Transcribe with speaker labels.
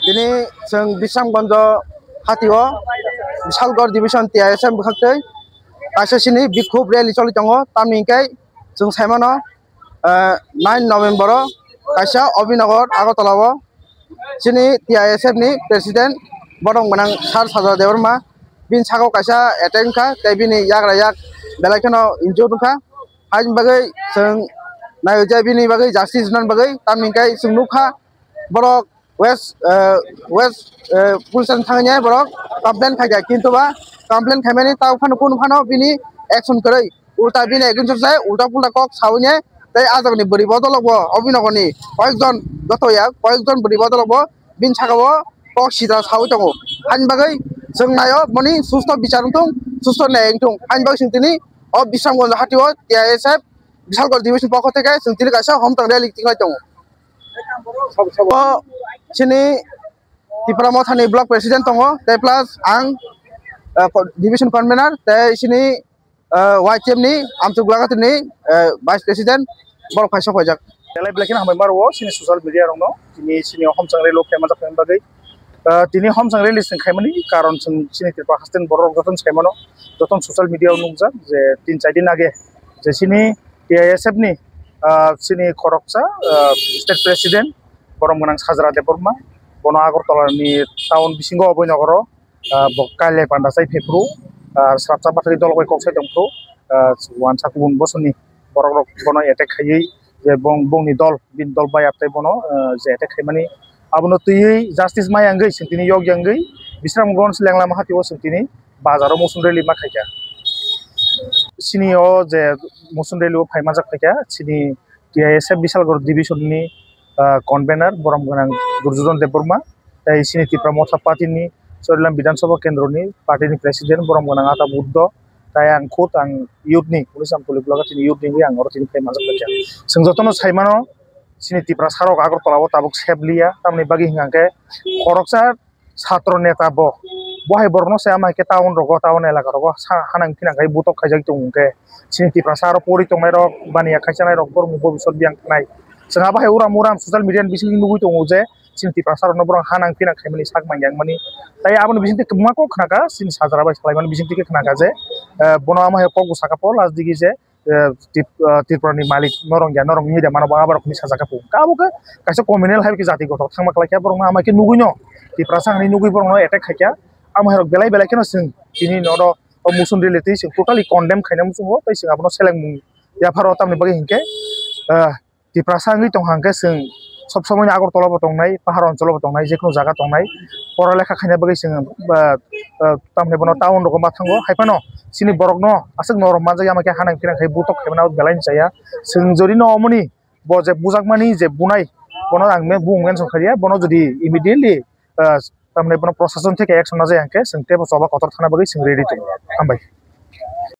Speaker 1: Ini seng bisang bondo hatio Bisalgor division TISM bukhaktei kaisa sini bikhub rally choli tongo tamni kai sung saimano 9 November kaisa Obinagar Agartala sini TISM ni president borong manang sar saja dewarma bin sago kaisa attack ka tei bini yagra yak belakano injured ka hain bagai sung nayo bini bagai justice nan bagai tamni kai sung nukha borok West police thangnya borok complain khaja kintu ba complain khaimani taw phano bini action korai ulta bini ekjon sai ulta pulta kok sawnya tei ajagni bori bodolobo Obinagoni koyekjon jotoya koyekjon bori bodolobo bin sagawo kok sida sawi tongo han bagai जों नायो मनि सुस्थ बिचारंथं सुस्थ नायंथं हाइन बाग सिंतिनि अ बिसामगंज हाटिओ TISF बिसालगढ़ division पक्ष থেকে सिंतिनि गासा हमतंग rally तिंगाय दङ सब सिनि तिप्राम थानि block president दङ ते प्लास आं डिविजन कन्वेनर ते सिनि YTM नि आमचुक लागातनि भाइस प्रेसिडेंट बर फाइस फैजाक देलाय ब्लेकिन हामबाय मारो सिनि सोशल मीडिया रंनो सिनि सिनि हमचंग रैलो फेमा जाफेन बागै তিনি हमसां रैली खायमानि कारण जों सिनितिपा हास्टेन बर जतन सायमानो जतन सोशल मीडिया नुजा जे 3-4 दिन आगे जे सिनि TISF नि सिनि खरकसा स्टेट प्रेसिडेंट बरम गोनां साजरा देबरमा बन आगरतला नि टाउन बिसिंगो अबयनगर बकाले पान्दासाय फेफ्रु साबसा बाथरि दलगय कक्साय दंफ्रु वान साकुन बसनि बरक बन एटेक खायै जे बंनि दल बिन दल बायातै बन जे attack खायमानि abno tui justice mai angai sintini yog yangai bisramgon selangla mahati o sintini bazaro mosun rally ma khaika sini o je mosun rally o phaima jak khaika sini TISF Bisalgor division ni convener borom gonang Durjodon Deborma tai sini tipra motha party ni Chorilam Bidhan Sabha Kendro ni party ni president borom gonang ata buddo tai ang khot ang youth ni pulisam poli bloga tini youth ni ang oro tini phaima jak khaika sengjotono saimano sini tipra sarok Agartala o tabuk seblia tamni bagi hingangke koroksa satro neta bo bohai borno se amai ke taun rogo taun elaka rogo hanang kinang kai butok khajak tungke sini tipra saro pori tongmai rok bania khaisanai rok bor mubo bisod biang nai senga bahai uram social media bising nugui tongu je sini tipra saro no borong hanang kinang khaimani sak mangyang mani tai abon bising te kemako khnaka sini sajara bai salaiman bising te khnaka je bono amai kogu sakapo last digi je Tiprani Malik norong ni de mano babar kumi sajaka pu kabo ke kaisa communal hai ki jati gotok thangma kala kya borong ama ke nuguino tiprasang ni nugui borong attack khakia ama herok belai keno sing kini nodo musun relate sing totally condemn khaina musung ho tai sing abono seleng mung ya pharo tamni bagi hingke tiprasang ni tong hangke sing sob somoi Agartala bo tongnai pahar oncolo bo tongnai jekunu jaga tongnai pora lekha khaina bagi sing tamni bono town rok ma thango haipano sini borok no asuk no romanja yama ke hanang kinang khai butok khemana belai chaya sing jori no omoni bo je bujakmani je bunai bono ang me bungen sokharia bono jodi immediately tamne bono procession theke action na jay angke sing te bo soba kotor thana bagi sing ready to ambai